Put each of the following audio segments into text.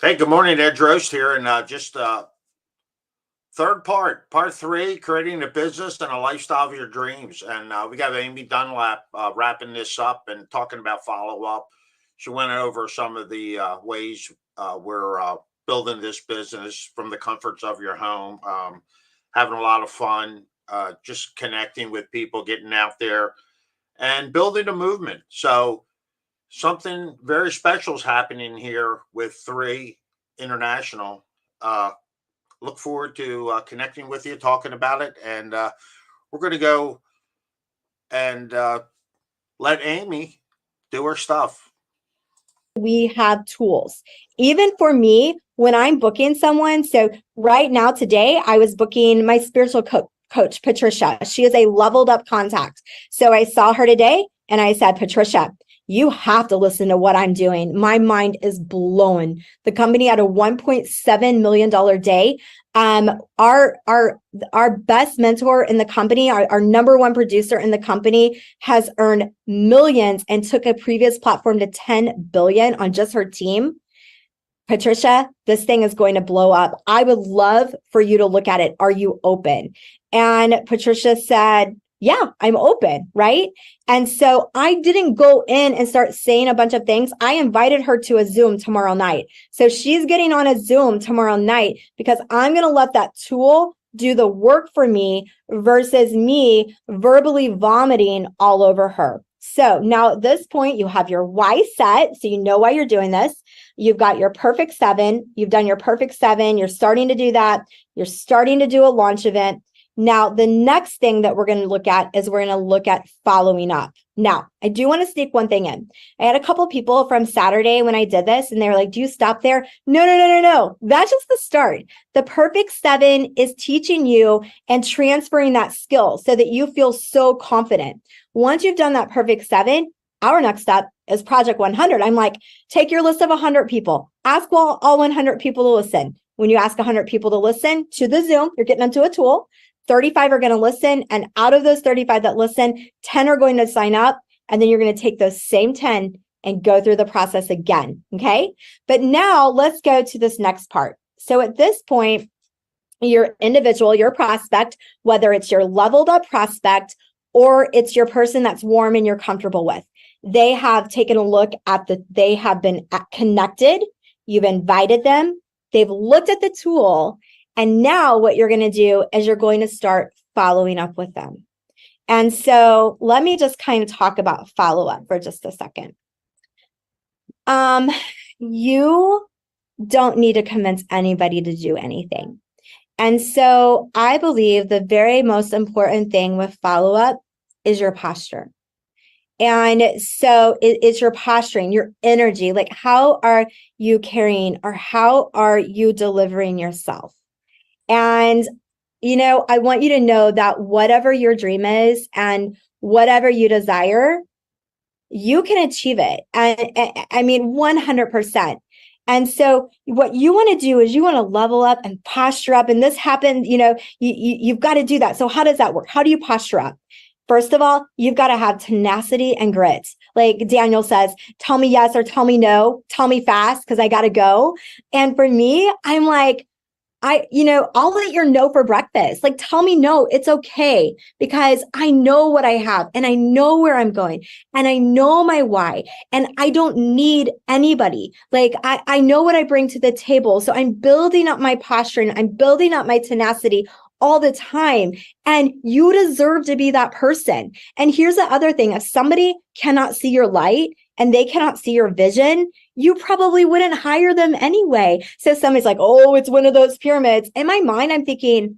Hey, good morning, Ed Drost here, and just third part three, creating a business and a lifestyle of your dreams. And we got Amy Dunlap wrapping this up and talking about follow up. She went over some of the ways we're building this business from the comforts of your home, having a lot of fun, just connecting with people, getting out there, and building a movement. So something very special is happening here with Three International. Uh, look forward to connecting with you, talking about it, and we're going to go and let Amy do her stuff. We have tools. Even for me, when I'm booking someone, so right now, today, I was booking my spiritual coach, Patricia. She is a leveled up contact. So I saw her today and I said, Patricia, you have to listen to what I'm doing. My mind is blown. The company had a $1.7 million day. Our best mentor in the company, our number one producer in the company, has earned millions and took a previous platform to 10 billion on just her team. Patricia, this thing is going to blow up. I would love for you to look at it. Are you open? And Patricia said, yeah, I'm open, right? And so I didn't go in and start saying a bunch of things. I invited her to a Zoom tomorrow night. So she's getting on a Zoom tomorrow night because I'm going to let that tool do the work for me versus me verbally vomiting all over her. So now at this point, you have your why set. So you know why you're doing this. You've got your perfect seven. You've done your perfect seven. You're starting to do that. You're starting to do a launch event. Now, the next thing that we're going to look at is we're going to look at following up. Now, I do want to sneak one thing in. I had a couple of people from Saturday when I did this, and they were like, do you stop there? No. That's just the start. The perfect seven is teaching you and transferring that skill so that you feel so confident. Once you've done that perfect seven, our next step is Project 100. I'm like, take your list of 100 people, ask all 100 people to listen. When you ask 100 people to listen to the Zoom, you're getting into a tool. 35 are going to listen. And out of those 35 that listen, 10 are going to sign up. And then you're going to take those same 10 and go through the process again. Okay. But now let's go to this next part. So at this point, your individual, your prospect, whether it's your leveled up prospect or it's your person that's warm and you're comfortable with, they have taken a look at they have been connected. You've invited them. They've looked at the tool. And now what you're going to do is you're going to start following up with them. And so let me just kind of talk about follow-up for just a second. You don't need to convince anybody to do anything. And so I believe the very most important thing with follow-up is your posture. And so it's your posturing, your energy, like how are you carrying or how are you delivering yourself? And, I want you to know that whatever your dream is and whatever you desire, you can achieve it. And I mean, 100%. And so what you want to do is you want to level up and posture up. And this happened, you've got to do that. So how does that work? How do you posture up? First of all, you've got to have tenacity and grit. Like Daniel says, tell me yes or tell me no, tell me fast because I got to go. And for me, I'm like, I'll eat your no for breakfast. Like, tell me no, it's okay because I know what I have and I know where I'm going and I know my why and I don't need anybody. Like, I know what I bring to the table. So I'm building up my posture and I'm building up my tenacity all the time. And you deserve to be that person. And here's the other thing. If somebody cannot see your light and they cannot see your vision, you probably wouldn't hire them anyway. So somebody's like, oh, it's one of those pyramids. In my mind, I'm thinking,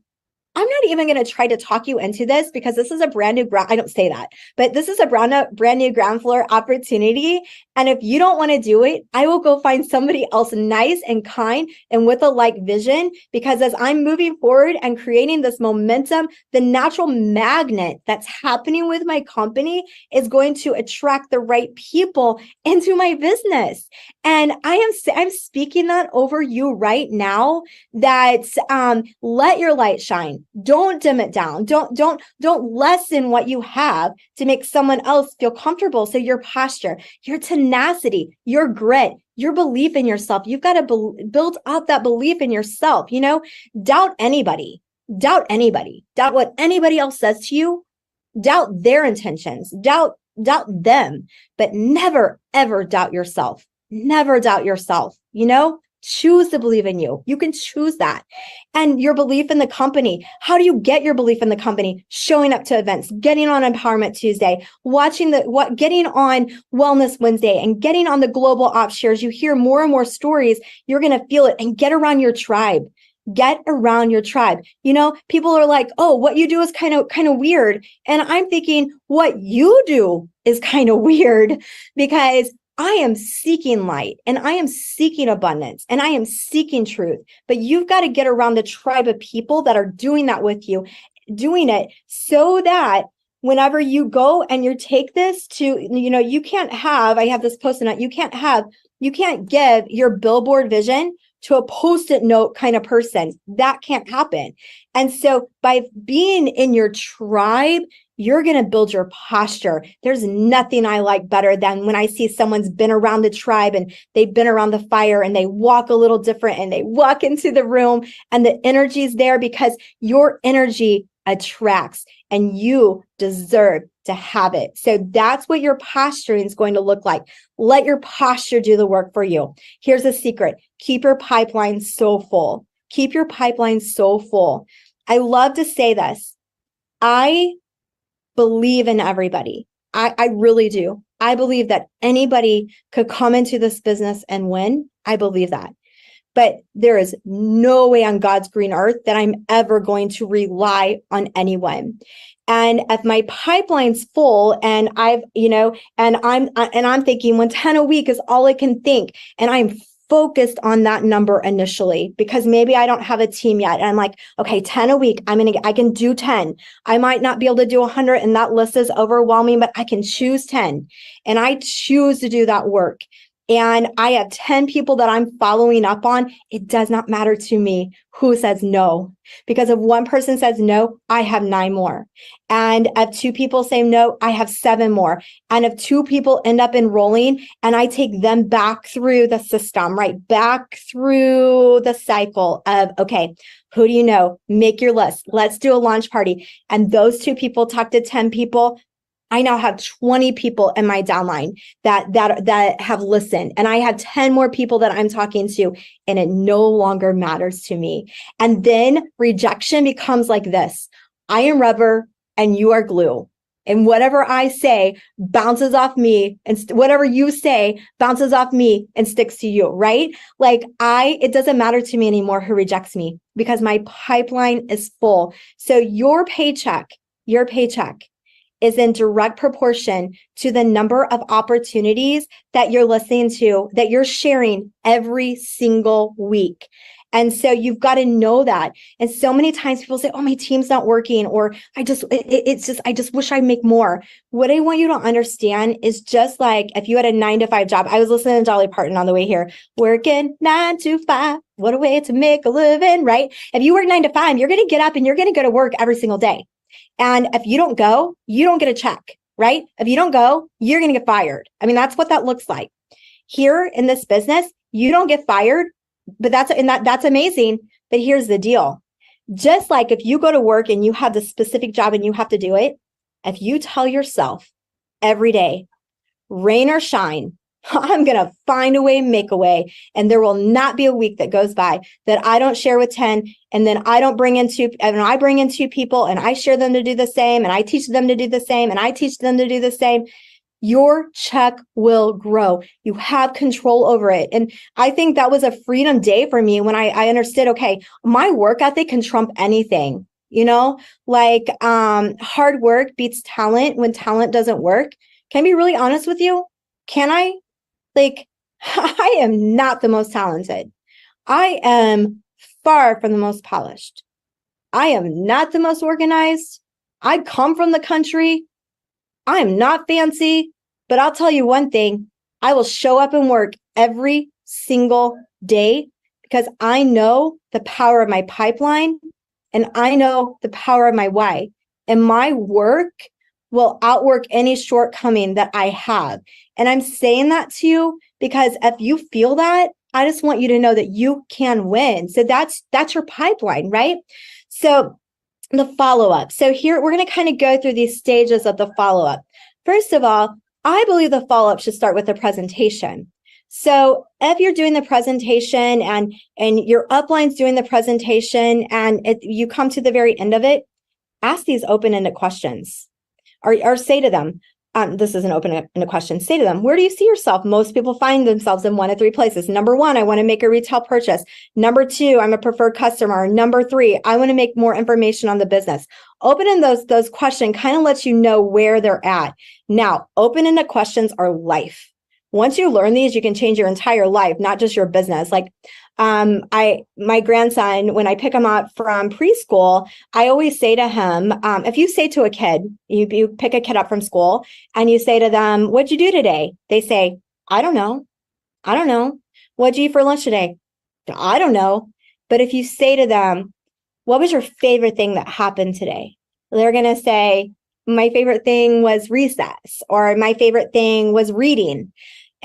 I'm not even going to try to talk you into this because this is a brand new I don't say that, but this is a brand new ground floor opportunity. And if you don't want to do it, I will go find somebody else nice and kind and with a like vision, because as I'm moving forward and creating this momentum, the natural magnet that's happening with my company is going to attract the right people into my business. And I'm speaking that over you right now that let your light shine. down. Don't dim it down. Don't lessen what you have to make someone else feel comfortable. So your posture, your tenacity, your grit, your belief in yourself, you've got to build up that belief in yourself. Doubt anybody, doubt what anybody else says to you, doubt their intentions, doubt them, but never, ever doubt yourself. Never doubt yourself. Choose to believe in you. You can choose that. And your belief in the company. How do you get your belief in the company? Showing up to events, getting on Empowerment Tuesday, getting on Wellness Wednesday, and getting on the global ops shares. You hear more and more stories. You're going to feel it, and get around your tribe. Get around your tribe. People are like, oh, what you do is kind of weird. And I'm thinking what you do is kind of weird, because I am seeking light, and I am seeking abundance, and I am seeking truth. But you've got to get around the tribe of people that are doing that with you, doing it so that whenever you go and you take this to, you can't have, I have this post-it note, you can't give your billboard vision to a post-it note kind of person. That can't happen. And so by being in your tribe, you're going to build your posture. There's nothing I like better than when I see someone's been around the tribe and they've been around the fire, and they walk a little different, and they walk into the room and the energy's there, because your energy attracts and you deserve to have it. So that's what your posturing is going to look like. Let your posture do the work for you. Here's a secret. Keep your pipeline so full. Keep your pipeline so full. I love to say this. I believe in everybody. I really do. I believe that anybody could come into this business and win. I believe that. But there is no way on God's green earth that I'm ever going to rely on anyone. And if my pipeline's full, and I'm thinking when 10 a week is all I can think, and I'm focused on that number initially, because maybe I don't have a team yet. And I'm like, okay, 10 a week, I can do 10. I might not be able to do 100, and that list is overwhelming, but I can choose 10. And I choose to do that work. And I have 10 people that I'm following up on. It does not matter to me who says no, because if one person says no, I have 9 more. And if 2 people say no, I have 7 more. And if 2 people end up enrolling, and I take them back through the system, right? Back through the cycle of, okay, who do you know? Make your list. Let's do a launch party. And those 2 people talk to 10 people. I now have 20 people in my downline that have listened, and I have 10 more people that I'm talking to, and it no longer matters to me. And then rejection becomes like this. I am rubber and you are glue. And whatever I say bounces off me, and whatever you say bounces off me and sticks to you, right? It doesn't matter to me anymore who rejects me, because my pipeline is full. So your paycheck is in direct proportion to the number of opportunities that you're listening to, that you're sharing every single week. And so you've got to know that. And so many times people say, oh, my team's not working, or I just wish I make more. What I want you to understand is, just like if you had a 9-to-5 job, I was listening to Dolly Parton on the way here, working 9 to 5, what a way to make a living, right? If you work 9 to 5, you're going to get up and you're going to go to work every single day. And if you don't go, you don't get a check, right? If you don't go, you're going to get fired. I mean, that's what that looks like. Here in this business, you don't get fired, but that's amazing. But here's the deal. Just like if you go to work and you have the specific job and you have to do it, if you tell yourself every day, rain or shine, I'm going to find a way, make a way. And there will not be a week that goes by that I don't share with 10. And then I don't bring in 2, and I bring in 2 people, and I share them to do the same. And I teach them to do the same. And I teach them to do the same. Your check will grow. You have control over it. And I think that was a freedom day for me when I understood, okay, my work ethic can trump anything, hard work beats talent when talent doesn't work. Can I be really honest with you? Can I? I am not the most talented. I am far from the most polished. I am not the most organized. I come from the country. I am not fancy, but I'll tell you one thing. I will show up and work every single day, because I know the power of my pipeline, and I know the power of my why. And my work will outwork any shortcoming that I have. And I'm saying that to you because if you feel that, I just want you to know that you can win. So that's your pipeline, right? So the follow-up. So here we're going to kind of go through these stages of the follow-up. First of all, I believe the follow-up should start with the presentation. So if you're doing the presentation and your upline's doing the presentation and you come to the very end of it, ask these open-ended questions or say to them, this is an open-ended question. Say to them, where do you see yourself? Most people find themselves in one of three places. Number one, I want to make a retail purchase. Number two, I'm a preferred customer. Number three, I want to make more information on the business. Open-ended those questions kind of lets you know where they're at. Now, open-ended questions are life. Once you learn these, you can change your entire life, not just your business. Like my grandson, when I pick him up from preschool, I always say to him, if you say to a kid, you pick a kid up from school and you say to them, what'd you do today? They say, I don't know. I don't know. What'd you eat for lunch today? I don't know. But if you say to them, what was your favorite thing that happened today? They're going to say, my favorite thing was recess, or my favorite thing was reading.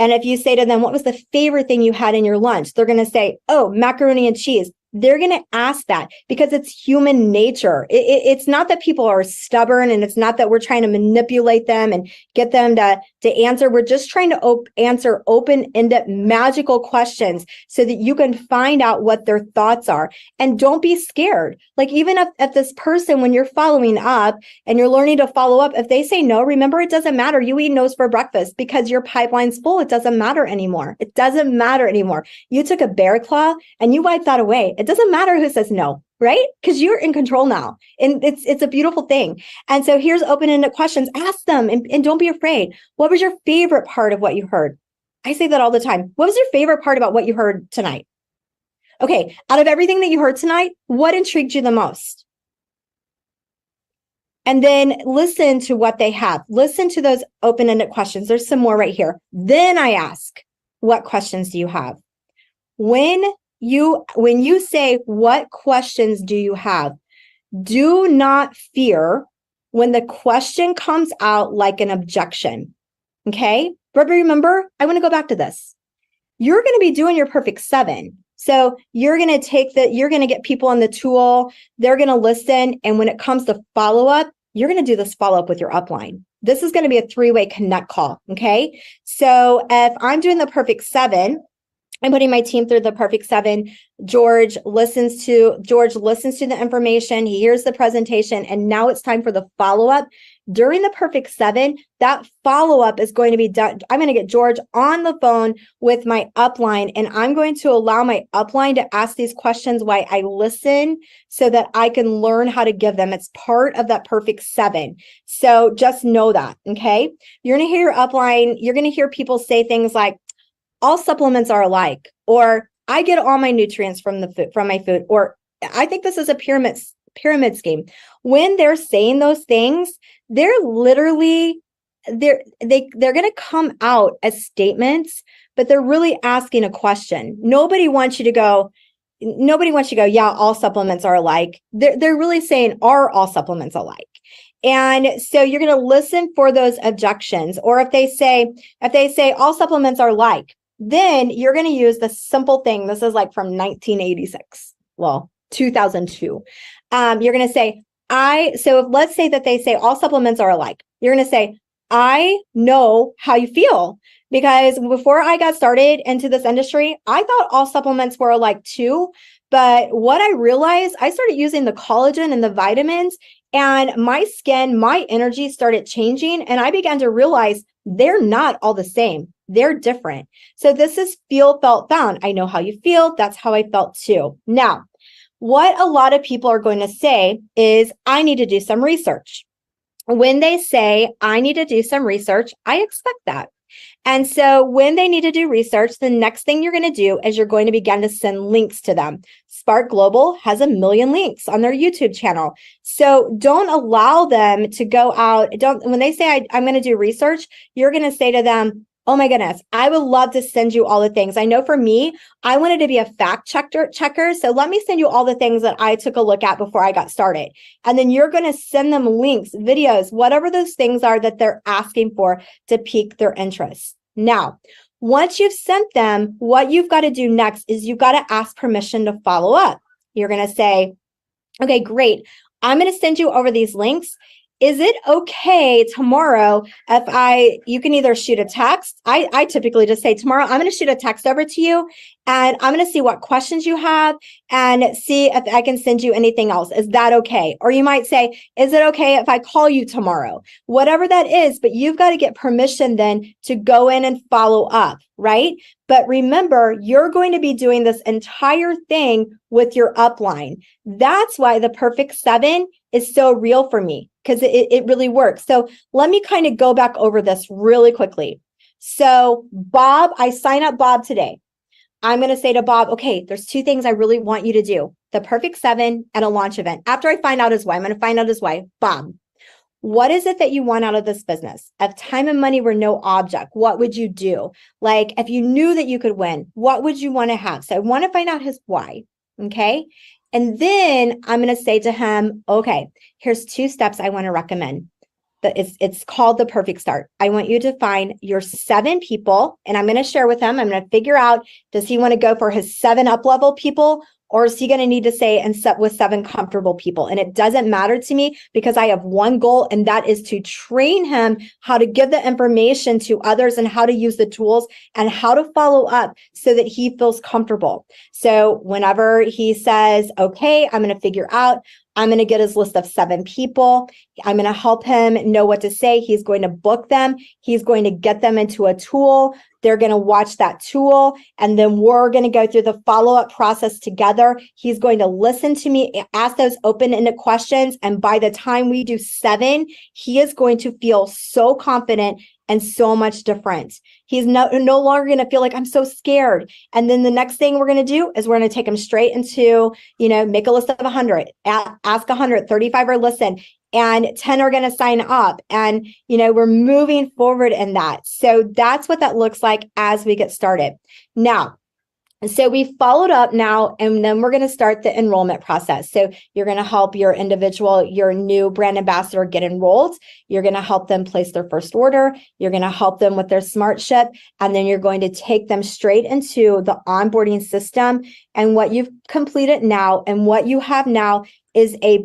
And if you say to them, what was the favorite thing you had in your lunch? They're going to say, oh, macaroni and cheese. They're going to ask that because it's human nature. It's not that people are stubborn, and it's not that we're trying to manipulate them and get them to answer. We're just trying to answer open-ended magical questions so that you can find out what their thoughts are. And don't be scared. Like even if this person, when you're following up and you're learning to follow up, if they say no, remember, it doesn't matter. You eat no's for breakfast because your pipeline's full. It doesn't matter anymore. It doesn't matter anymore. You took a bear claw and you wiped that away. It doesn't matter who says no, right? Because you're in control now. And it's a beautiful thing. And so here's open-ended questions. Ask them and don't be afraid. What was your favorite part of what you heard? I say that all the time. What was your favorite part about what you heard tonight? Okay, out of everything that you heard tonight, what intrigued you the most? And then listen to what they have. Listen to those open-ended questions. There's some more right here. Then I ask, what questions do you have? When you say, what questions do you have? Do not fear when the question comes out like an objection. Okay? But remember, I want to go back to this. You're going to be doing your perfect 7. So you're going to get people on the tool. They're going to listen. And when it comes to follow-up, you're going to do this follow-up with your upline. This is going to be a 3-way connect call. Okay? So if I'm doing the perfect 7, I'm putting my team through the perfect 7. George listens to the information. He hears the presentation, and now it's time for the follow-up. During the perfect 7, that follow-up is going to be done. I'm going to get George on the phone with my upline, and I'm going to allow my upline to ask these questions while I listen so that I can learn how to give them. It's part of that perfect 7. So just know that, okay? You're going to hear your upline. You're going to hear people say things like, all supplements are alike, or I get all my nutrients from my food, or I think this is a pyramid scheme. When they're saying those things, they're literally they're going to come out as statements, but they're really asking a question. Nobody wants you to go, yeah, all supplements are alike. They're really saying, are all supplements alike? And so you're going to listen for those objections. Or if they say all supplements are alike, then you're going to use the simple thing. This is like from 1986. Well, 2002. You're going to say, let's say that they say all supplements are alike. You're going to say, I know how you feel, because before I got started into this industry, I thought all supplements were alike too. But what I realized, I started using the collagen and the vitamins, and my skin, my energy started changing. And I began to realize they're not all the same. They're different. So this is feel, felt, found. I know how you feel. That's how I felt too. Now, what a lot of people are going to say is, I need to do some research. When they say, I need to do some research, I expect that. And so when they need to do research, the next thing you're going to do is you're going to begin to send links to them. Spark Global has 1 million links on their YouTube channel. So don't allow them to go out. When they say, I'm going to do research, you're going to say to them, Oh my goodness. I would love to send you all the things. I know for me, I wanted to be a fact checker. So let me send you all the things that I took a look at before I got started. And then you're going to send them links, videos, whatever those things are that they're asking for to pique their interest. Now, once you've sent them, what you've got to do next is you've got to ask permission to follow up. You're going to say, okay, great. I'm going to send you over these links. Is it okay tomorrow if you can either shoot a text? I typically just say tomorrow, I'm going to shoot a text over to you and I'm going to see what questions you have and see if I can send you anything else. Is that okay? Or you might say, is it okay if I call you tomorrow? Whatever that is, but you've got to get permission then to go in and follow up, right? But remember, you're going to be doing this entire thing with your upline. That's why the perfect 7 is so real for me, because it really works. So let me kind of go back over this really quickly. So Bob, I sign up Bob today. I'm going to say to Bob, okay, there's 2 things I really want you to do, the perfect 7 and a launch event. After I find out his why, I'm going to find out his why. Bob, what is it that you want out of this business? If time and money were no object, what would you do? Like if you knew that you could win, what would you want to have? So I want to find out his why. Okay. And then I'm going to say to him, okay, here's 2 steps I want to recommend. It's called the perfect start. I want you to find your 7 people, and I'm going to share with him. I'm going to figure out, does he want to go for his 7 up-level people, or is he going to need to stay and set with 7 comfortable people? And it doesn't matter to me because I have one goal, and that is to train him how to give the information to others and how to use the tools and how to follow up so that he feels comfortable. So whenever he says, okay, I'm going to figure out, I'm going to get his list of 7 people. I'm going to help him know what to say. He's going to book them. He's going to get them into a tool. They're going to watch that tool. And then we're going to go through the follow-up process together. He's going to listen to me, ask those open-ended questions. And by the time we do 7, he is going to feel so confident and so much different. He's no longer going to feel like I'm so scared. And then the next thing we're going to do is we're going to take him straight into, make a list of 100, ask 100, 35 are listen, and 10 are going to sign up. And, we're moving forward in that. So that's what that looks like as we get started. Now, so we followed up now, and then we're going to start the enrollment process. So you're going to help your new brand ambassador get enrolled. You're going to help them place their first order. You're going to help them with their smart ship. And then you're going to take them straight into the onboarding system. And what you've completed now and what you have now is a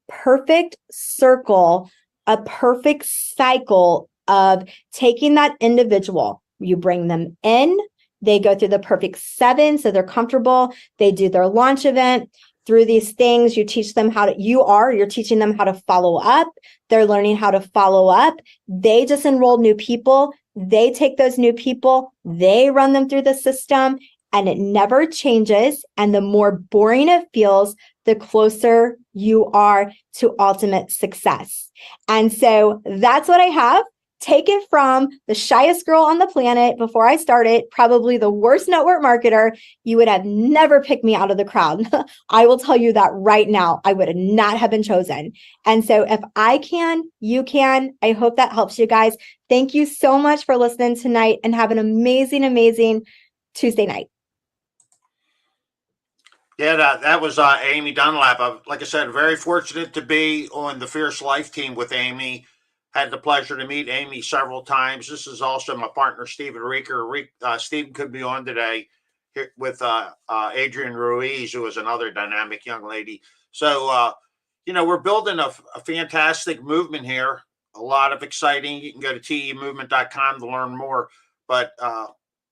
perfect circle, a perfect cycle of taking that individual. You bring them in. They go through the perfect 7, so they're comfortable. They do their launch event. Through these things, you teach them you're teaching them how to follow up. They're learning how to follow up. They just enrolled new people. They take those new people, they run them through the system, and it never changes. And the more boring it feels, the closer you are to ultimate success. And so that's what I have. Take it from the shyest girl on the planet before I started, probably the worst network marketer. You would have never picked me out of the crowd. I will tell you that right now. I would not have been chosen. And so if I can, you can. I hope that helps you guys. Thank you so much for listening tonight, and have an amazing, amazing Tuesday night. Yeah, that was Amy Dunlap. Like I said, very fortunate to be on the Fierce Life team with Amy. Had the pleasure to meet Amy several times. This is also my partner, Stephen Reeker. Stephen could be on today here with Adrian Ruiz, who is another dynamic young lady. So, we're building a fantastic movement here. A lot of exciting. You can go to temovement.com to learn more. But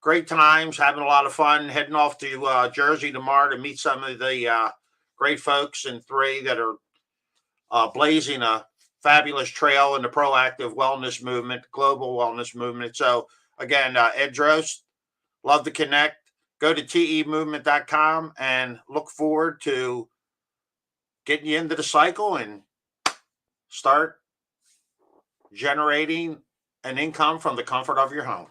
great times, having a lot of fun, heading off to Jersey tomorrow to meet some of the great folks in 3 that are blazing a fabulous trail in the proactive wellness movement, global wellness movement. So again, Ed Drost, love to connect. Go to temovement.com and look forward to getting you into the cycle and start generating an income from the comfort of your home.